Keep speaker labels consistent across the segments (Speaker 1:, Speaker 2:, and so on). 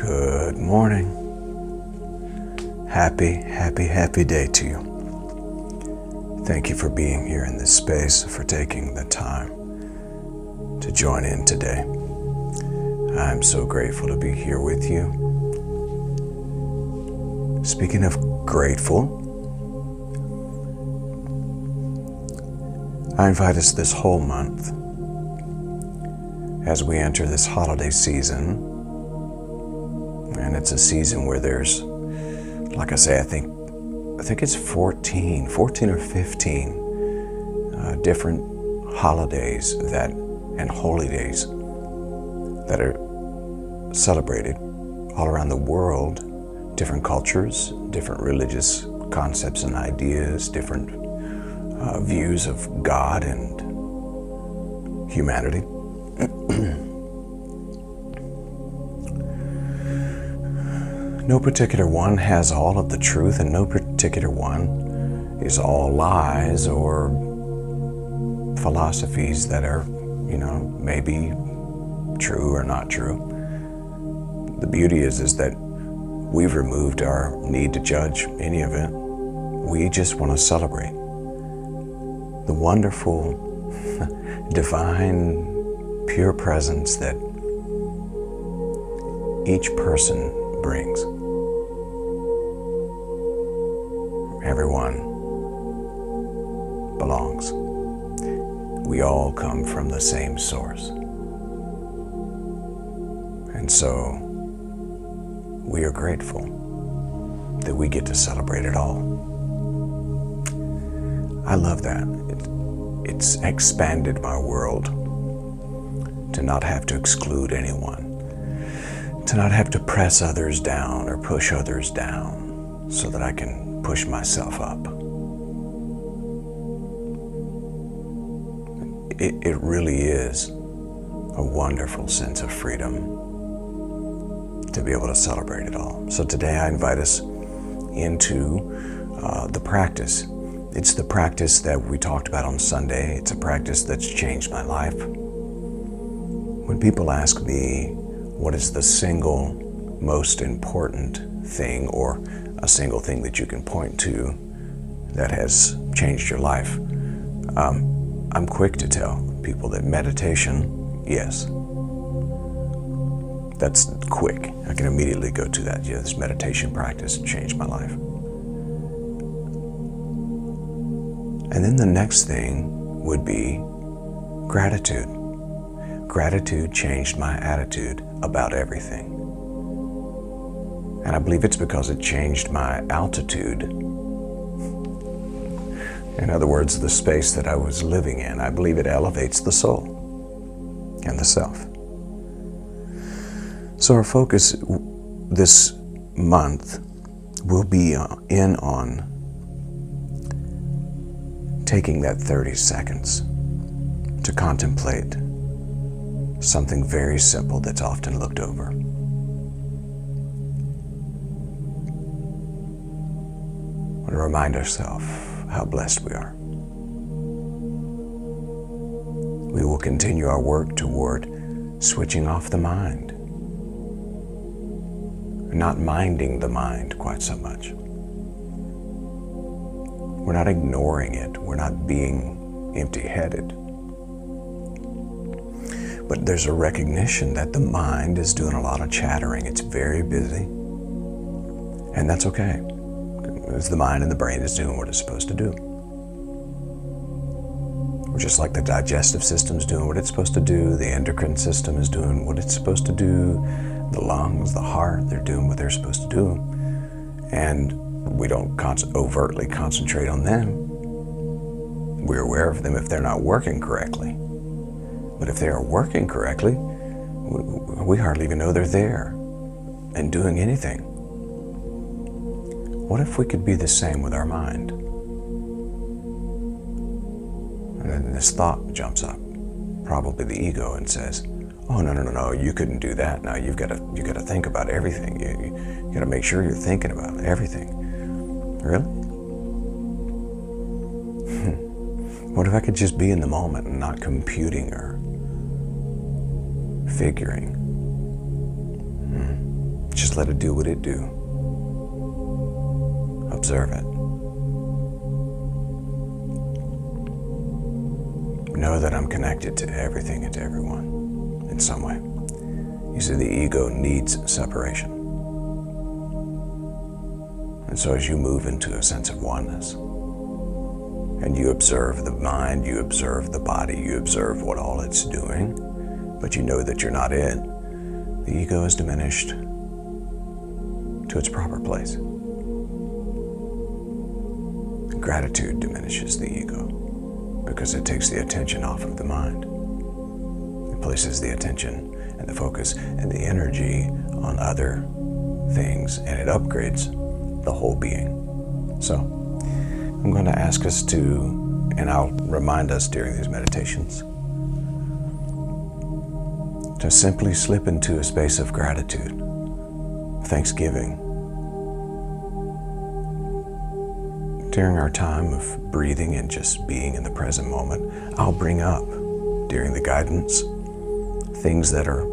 Speaker 1: Good morning. Happy day to you. Thank you for being here in this space, for taking the time to join in today. I'm so grateful to be here with you. Speaking of grateful, I invite us this whole month as we enter this holiday season. And it's a season where there's, like I say, I think it's 14 or 15 different holidays and holy days that are celebrated all around the world. Different cultures, different religious concepts and ideas, different views of God and humanity. No particular one has all of the truth, and no particular one is all lies or philosophies that are, maybe true or not true. The beauty is that we've removed our need to judge any of it. We just want to celebrate the wonderful, divine, pure presence that each person brings. Everyone belongs. We all come from the same source. And so we are grateful that we get to celebrate it all. I love that. It's expanded my world to not have to exclude anyone, to not have to press others down or push others down so that I can push myself up. It really is a wonderful sense of freedom to be able to celebrate it all. So today I invite us into the practice. It's the practice that we talked about on Sunday. It's a practice that's changed my life. When people ask me, what is the single most important thing, or a single thing that you can point to that has changed your life, I'm quick to tell people that meditation, yes. That's quick. I can immediately go to that. Yeah, this meditation practice changed my life. And then the next thing would be gratitude. Gratitude changed my attitude about everything. And I believe it's because it changed my altitude. In other words, the space that I was living in. I believe it elevates the soul and the self. So our focus this month will be on taking that 30 seconds to contemplate something very simple that's often looked over. To remind ourselves how blessed we are. We will continue our work toward switching off the mind, not minding the mind quite so much. We're not ignoring it. We're not being empty-headed. But there's a recognition that the mind is doing a lot of chattering. It's very busy. And that's okay. Because the mind and the brain is doing what it's supposed to do. Or just like the digestive system's doing what it's supposed to do, the endocrine system is doing what it's supposed to do, the lungs, the heart, they're doing what they're supposed to do. And we don't overtly concentrate on them. We're aware of them if they're not working correctly. But if they are working correctly, we hardly even know they're there and doing anything. What if we could be the same with our mind? And then this thought jumps up, probably the ego, and says, "Oh, no, you couldn't do that. Now you got to think about everything. You got to make sure you're thinking about everything." Really? What if I could just be in the moment and not computing or figuring? Just let it do what it do. Observe it. Know that I'm connected to everything and to everyone in some way. You see, the ego needs separation. And so as you move into a sense of oneness, and you observe the mind, you observe the body, you observe what all it's doing, but you know that you're not it, the ego is diminished to its proper place. Gratitude diminishes the ego because it takes the attention off of the mind. It places the attention and the focus and the energy on other things, and it upgrades the whole being. So, I'm going to ask us to, and I'll remind us during these meditations, to simply slip into a space of gratitude, thanksgiving. During our time of breathing and just being in the present moment, I'll bring up, during the guidance, things that are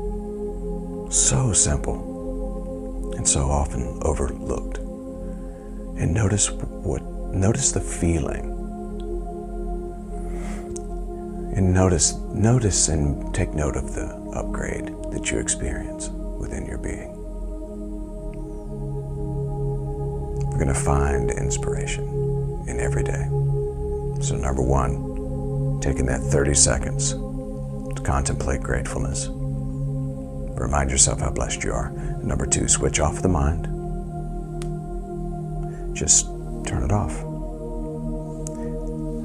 Speaker 1: so simple and so often overlooked. And notice the feeling. And notice and take note of the upgrade that you experience within your being. We're going to find inspiration in every day. So number one, taking that 30 seconds to contemplate gratefulness. Remind yourself how blessed you are. Number two, switch off the mind. Just turn it off.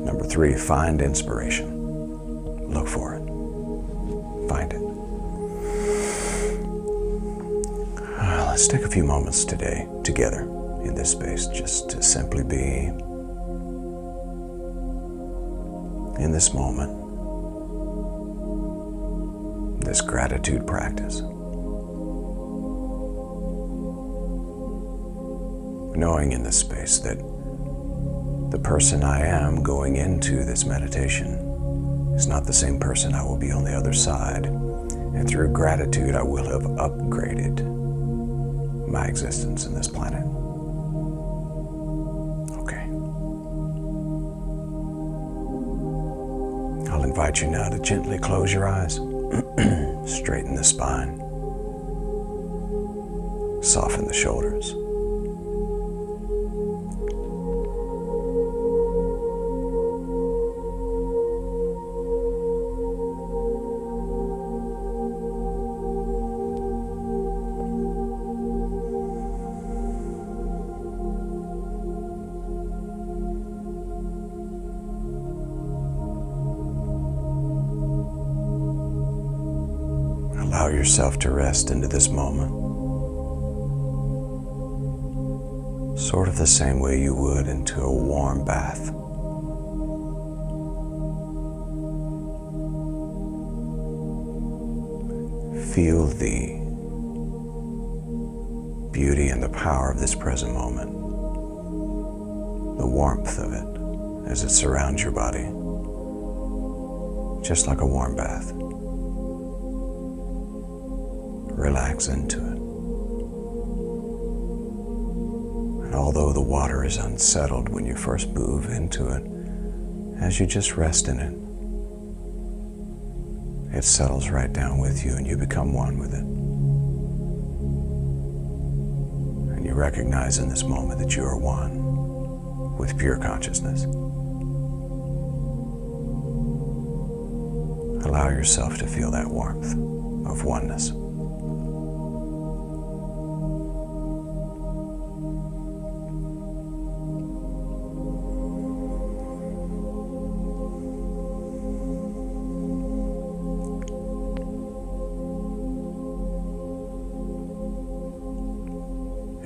Speaker 1: Number three, find inspiration. Look for it. Find it. Let's take a few moments today together in this space just to simply be in this moment, this gratitude practice. Knowing in this space that the person I am going into this meditation is not the same person I will be on the other side. And through gratitude, I will have upgraded my existence in this planet. Okay. I'll invite you now to gently close your eyes, straighten the spine, soften the shoulders. Allow yourself to rest into this moment, sort of the same way you would into a warm bath. Feel the beauty and the power of this present moment, the warmth of it as it surrounds your body, just like a warm bath. Relax into it. And although the water is unsettled when you first move into it, as you just rest in it, it settles right down with you and you become one with it. And you recognize in this moment that you are one with pure consciousness. Allow yourself to feel that warmth of oneness.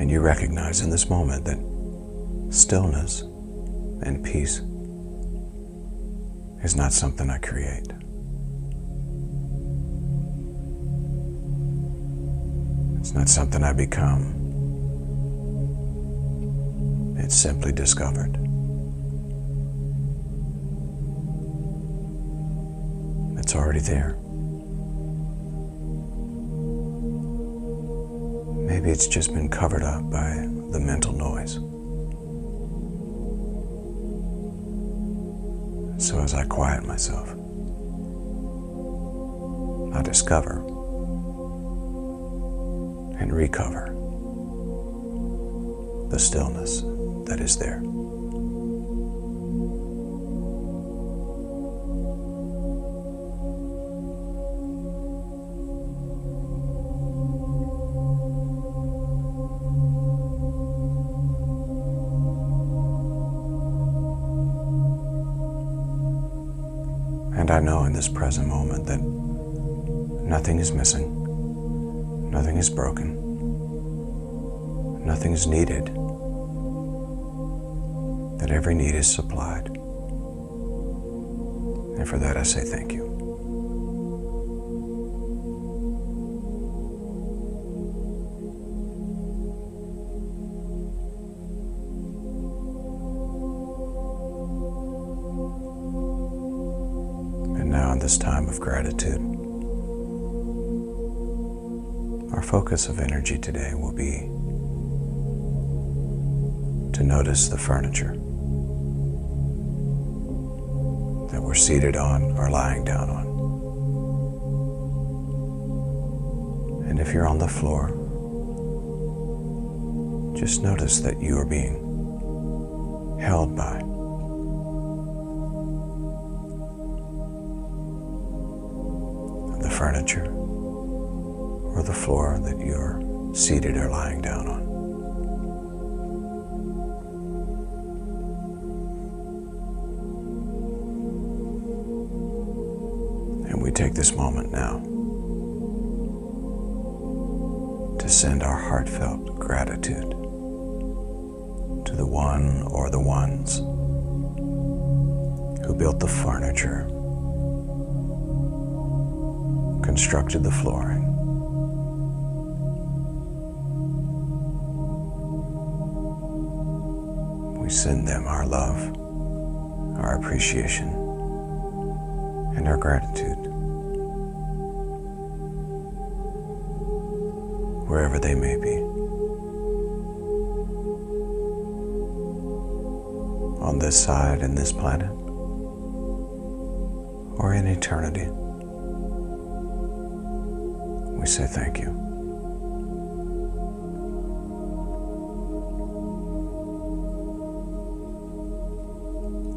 Speaker 1: And you recognize in this moment that stillness and peace is not something I create. It's not something I become. It's simply discovered. It's already there. Maybe it's just been covered up by the mental noise. So as I quiet myself, I discover and recover the stillness that is there. And I know in this present moment that nothing is missing, nothing is broken, nothing is needed, that every need is supplied. And for that I say thank you. And now in this time of gratitude, our focus of energy today will be to notice the furniture that we're seated on or lying down on. And if you're on the floor, just notice that you are being held by the furniture or the floor that you're seated or lying down on. And we take this moment now to send our heartfelt gratitude to the one or the ones who built the furniture, constructed the flooring, we send them our love, our appreciation, and our gratitude, wherever they may be, on this side in this planet, or in eternity. We say thank you.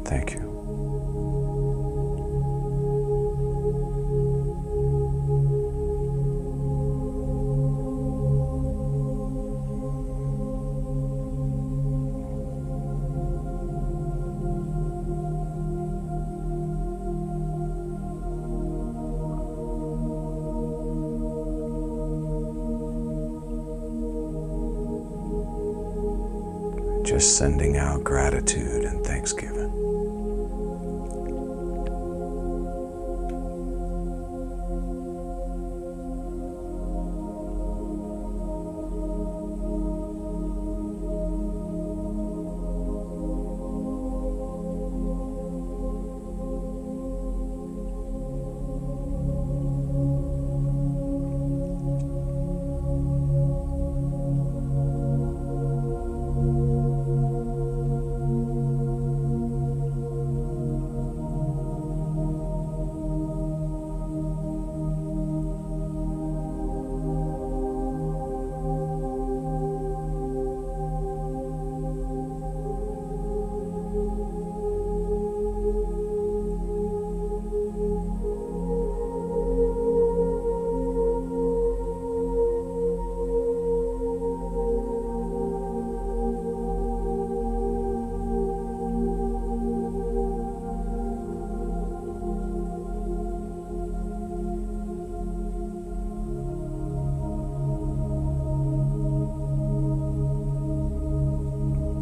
Speaker 1: Thank you. Just sending out gratitude and thanksgiving.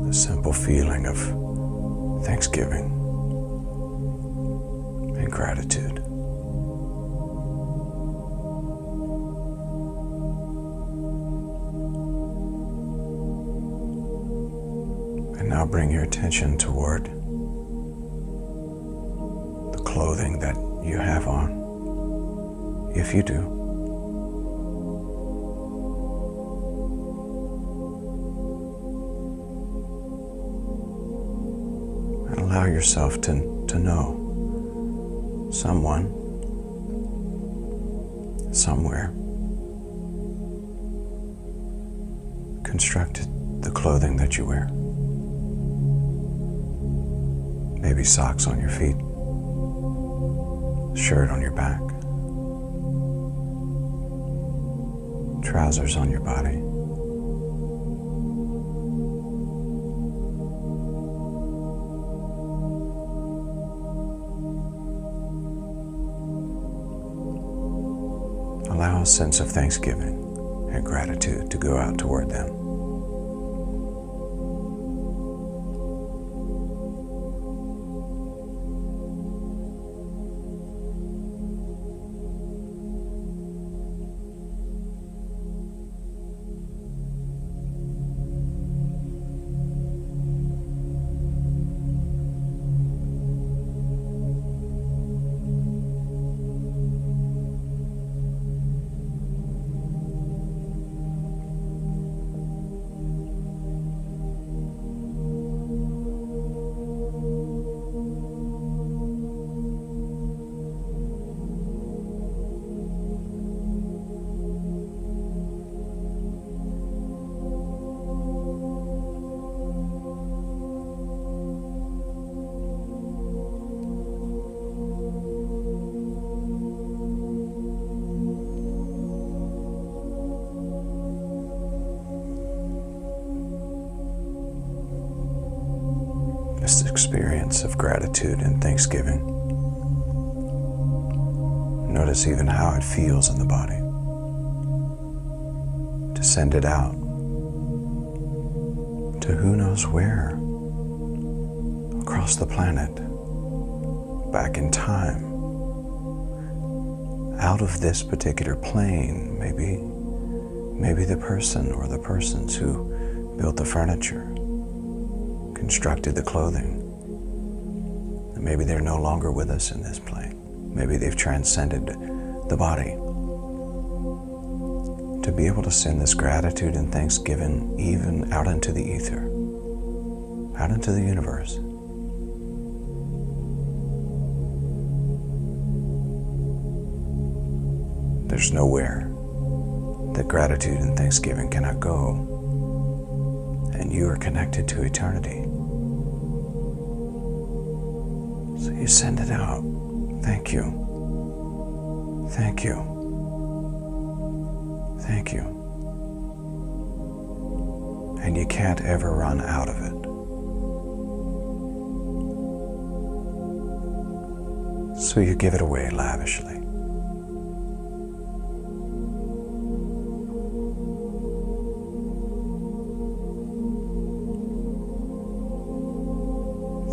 Speaker 1: The simple feeling of thanksgiving and gratitude. And now bring your attention toward the clothing that you have on, if you do. allow yourself to know someone, somewhere, constructed the clothing that you wear. Maybe socks on your feet, shirt on your back, trousers on your body. Allow a sense of thanksgiving and gratitude to go out toward them. This experience of gratitude and thanksgiving. Notice even how it feels in the body. To send it out to who knows where, across the planet, back in time, out of this particular plane, maybe the person or the persons who built the furniture, constructed the clothing. And maybe they're no longer with us in this plane. Maybe they've transcended the body. To be able to send this gratitude and thanksgiving even out into the ether, out into the universe. There's nowhere that gratitude and thanksgiving cannot go, and you are connected to eternity. So you send it out. Thank you. Thank you. Thank you. And you can't ever run out of it. So you give it away lavishly.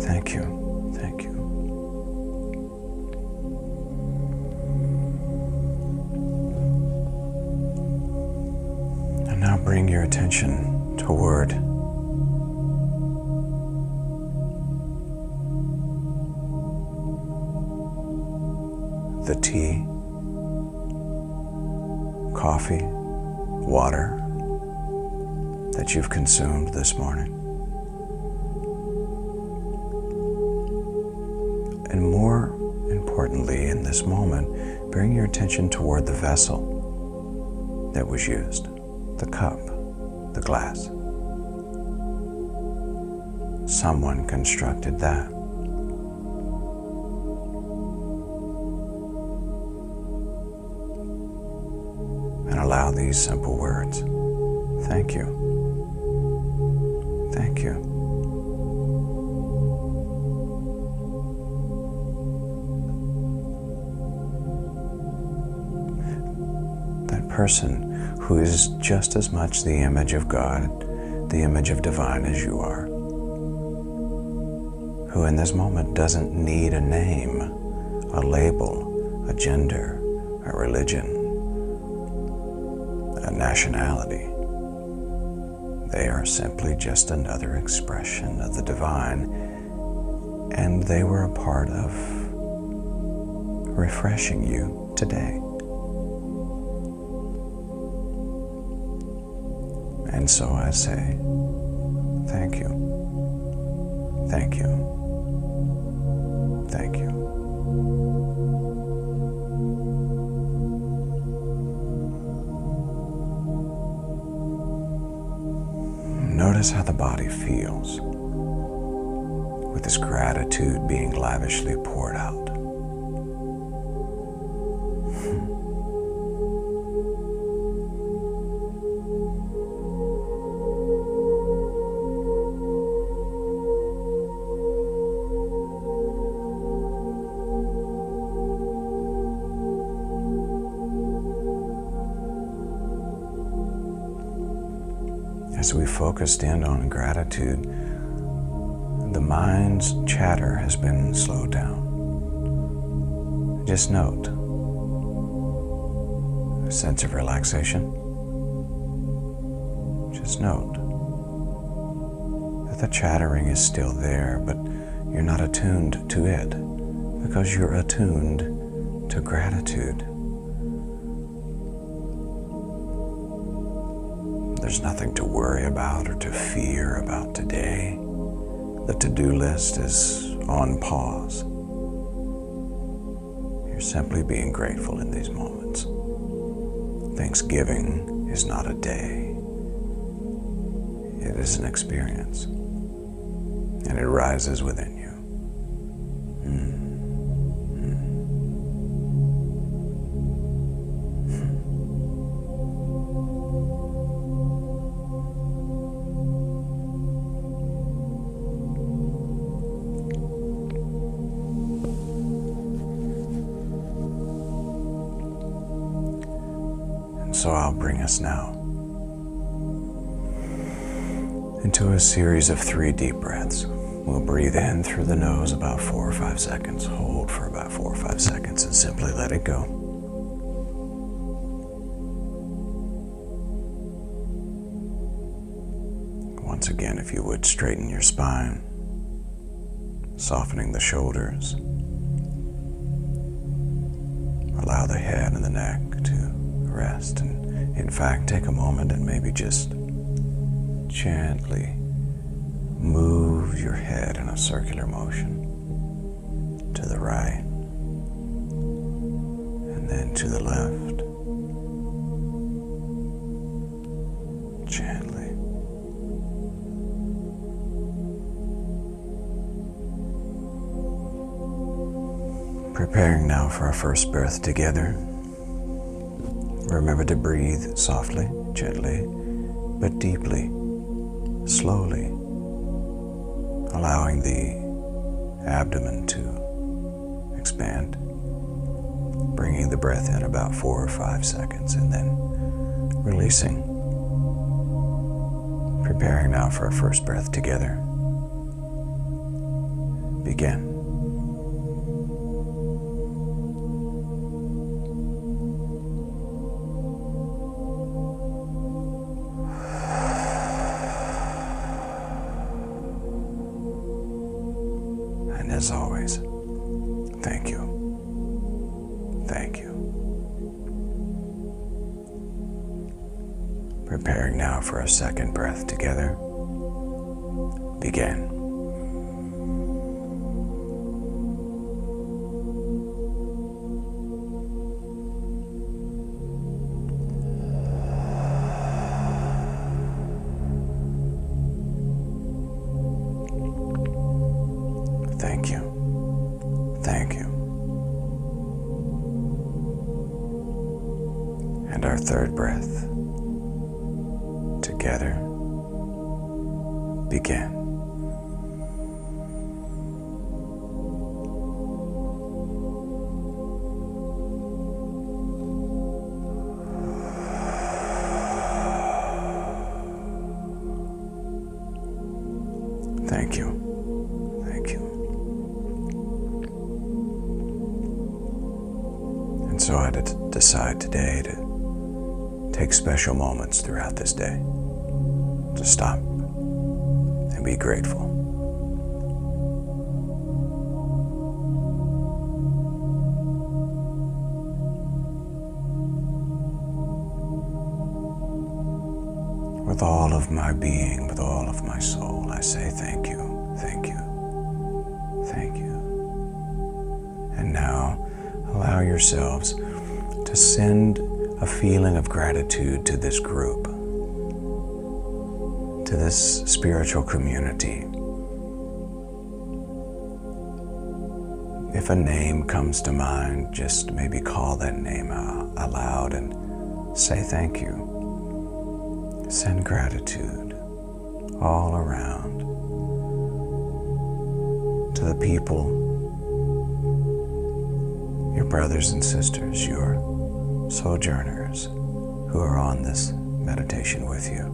Speaker 1: Thank you. Thank you. And now bring your attention toward the tea, coffee, water that you've consumed this morning. And more importantly, in this moment, bring your attention toward the vessel that was used, the cup, the glass. Someone constructed that. And allow these simple words. Thank you. Thank you. Person who is just as much the image of God, the image of divine as you are, who in this moment doesn't need a name, a label, a gender, a religion, a nationality. They are simply just another expression of the divine, and they were a part of refreshing you today. And so I say, thank you, thank you, Thank you. Notice how the body feels with this gratitude being lavishly poured out. As we focused in on gratitude, the mind's chatter has been slowed down. Just note a sense of relaxation. Just note that the chattering is still there, but you're not attuned to it because you're attuned to gratitude. There's nothing to worry about or to fear about today. The to-do list is on pause. You're simply being grateful in these moments. Thanksgiving is not a day. It is an experience, and it rises within you. So I'll bring us now into a series of 3 deep breaths. We'll breathe in through the nose about 4 or 5 seconds, hold for about 4 or 5 seconds, and simply let it go. Once again, if you would, straighten your spine, softening the shoulders. Allow the head and the neck to rest, and in fact take a moment and maybe just gently move your head in a circular motion to the right and then to the left. Gently. Preparing now for our first breath together. Remember to breathe softly, gently, but deeply, slowly, allowing the abdomen to expand, bringing the breath in about 4 or 5 seconds, and then releasing. Preparing now for our first breath together. Begin. And as always, thank you. Thank you. Preparing now for a second breath together. Begin. Thank you. Thank you. And our third breath. Together. Begin. Thank you. Thank you. And so I decide today to take special moments throughout this day to stop and be grateful. With all of my being, with all of my soul, I say thank you, thank you, thank you, And now allow yourselves to send a feeling of gratitude to this group, to this spiritual community. If a name comes to mind, just maybe call that name out aloud and say thank you. Send gratitude all around to the people, your brothers and sisters, your sojourners who are on this meditation with you,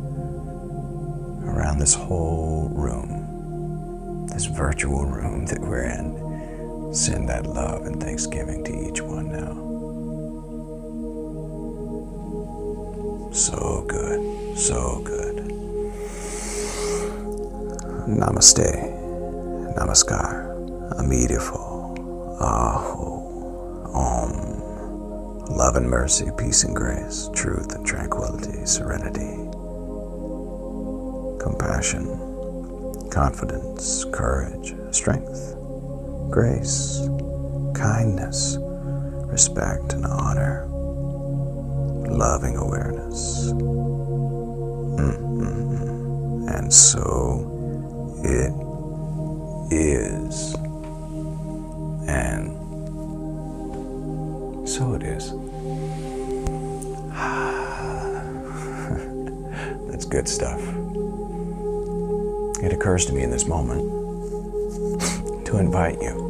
Speaker 1: around this whole room, this virtual room that we're in. Send that love and thanksgiving to each one now. So good, so good. Namaste, Namaskar, Amitabha, Aho, Om. Love and mercy, peace and grace, truth and tranquility, serenity, compassion, confidence, courage, strength, grace, kindness, respect and honor, loving awareness. And so it is. And so it is. That's good stuff. It occurs to me in this moment to invite you.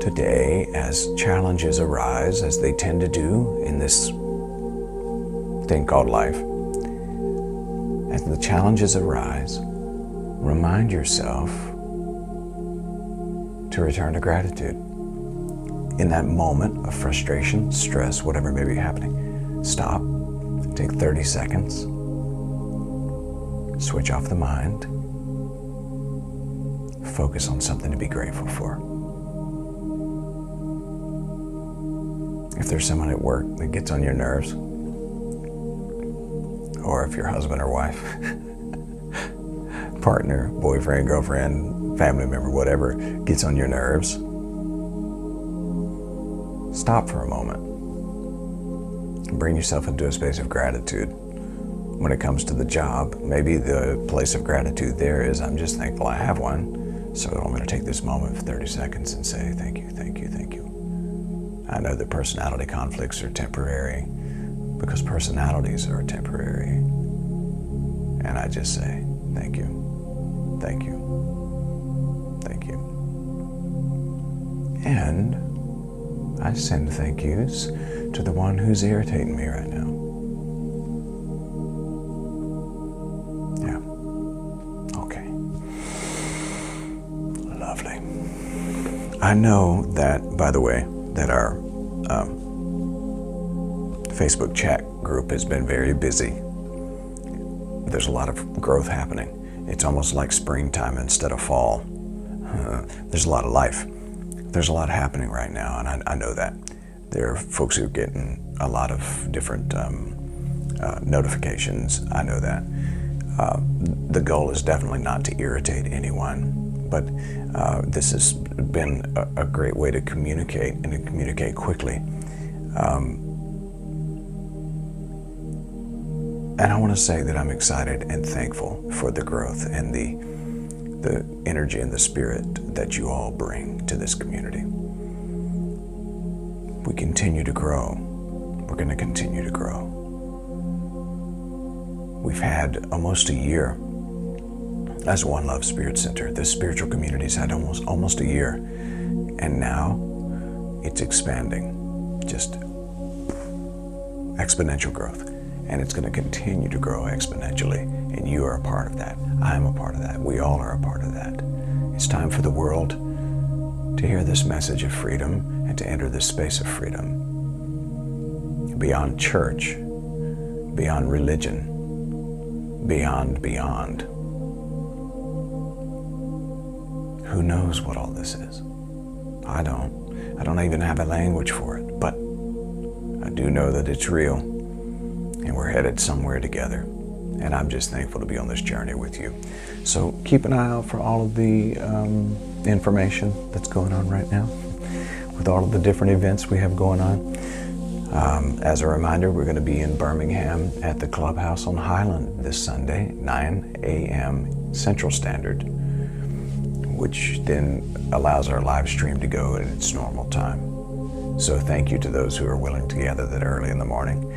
Speaker 1: Today, as challenges arise, as they tend to do in this thing called life, as the challenges arise, remind yourself to return to gratitude. In that moment of frustration, stress, whatever may be happening, stop, take 30 seconds, switch off the mind, focus on something to be grateful for. If there's someone at work that gets on your nerves, or if your husband or wife, partner, boyfriend, girlfriend, family member, whatever, gets on your nerves, stop for a moment and bring yourself into a space of gratitude. When it comes to the job, maybe the place of gratitude there is, I'm just thankful I have one. So I'm going to take this moment for 30 seconds and say, thank you, thank you, thank you. I know that personality conflicts are temporary because personalities are temporary. And I just say, thank you, thank you, thank you. And I send thank yous to the one who's irritating me right now. Yeah. Okay. Lovely. I know that, by the way, that our Facebook chat group has been very busy. There's a lot of growth happening. It's almost like springtime instead of fall. There's a lot of life. There's a lot happening right now, and I know that. There are folks who are getting a lot of different notifications. I know that. The goal is definitely not to irritate anyone, but this has been a great way to communicate and to communicate quickly. And I want to say that I'm excited and thankful for the growth and the energy and the spirit that you all bring to this community. We continue to grow. We're going to continue to grow. We've had almost a year as One Love Spirit Center. This spiritual community's had almost a year, and now it's expanding, just exponential growth. And it's going to continue to grow exponentially, and you are a part of that. I'm a part of that. We all are a part of that. It's time for the world to hear this message of freedom and to enter this space of freedom. Beyond church, beyond religion, beyond. Who knows what all this is? I don't even have a language for it, but I do know that it's real. And we're headed somewhere together. And I'm just thankful to be on this journey with you. So keep an eye out for all of the information that's going on right now, with all of the different events we have going on. As a reminder, we're going to be in Birmingham at the Clubhouse on Highland this Sunday, 9 a.m. Central Standard, which then allows our live stream to go at its normal time. So thank you to those who are willing to gather that early in the morning,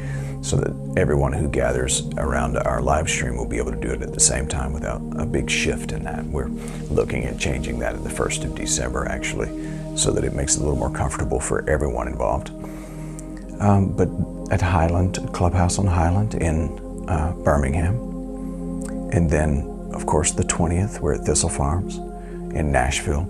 Speaker 1: so that everyone who gathers around our live stream will be able to do it at the same time without a big shift in that. We're looking at changing that at the 1st of December, actually, so that it makes it a little more comfortable for everyone involved. But at Highland, Clubhouse on Highland in Birmingham. And then, of course, the 20th, we're at Thistle Farms in Nashville.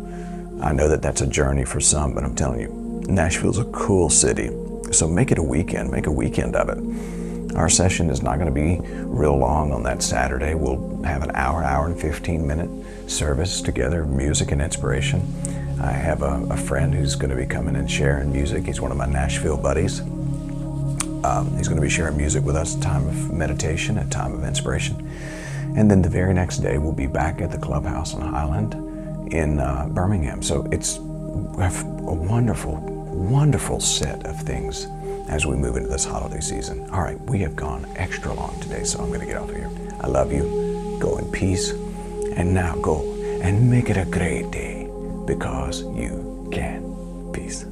Speaker 1: I know that that's a journey for some, but I'm telling you, Nashville's a cool city. So make it a weekend, make a weekend of it. Our session is not going to be real long on that Saturday. We'll have an hour and 15-minute service together, music and inspiration. I have a friend who's going to be coming and sharing music. He's one of my Nashville buddies. He's going to be sharing music with us, a time of meditation, a time of inspiration. And then the very next day, we'll be back at the Clubhouse on Highland in Birmingham. So we have a wonderful set of things as we move into this holiday season. All right, we have gone extra long today, so I'm going to get off of here. I love you. Go in peace. And now go and make it a great day, because you can. Peace.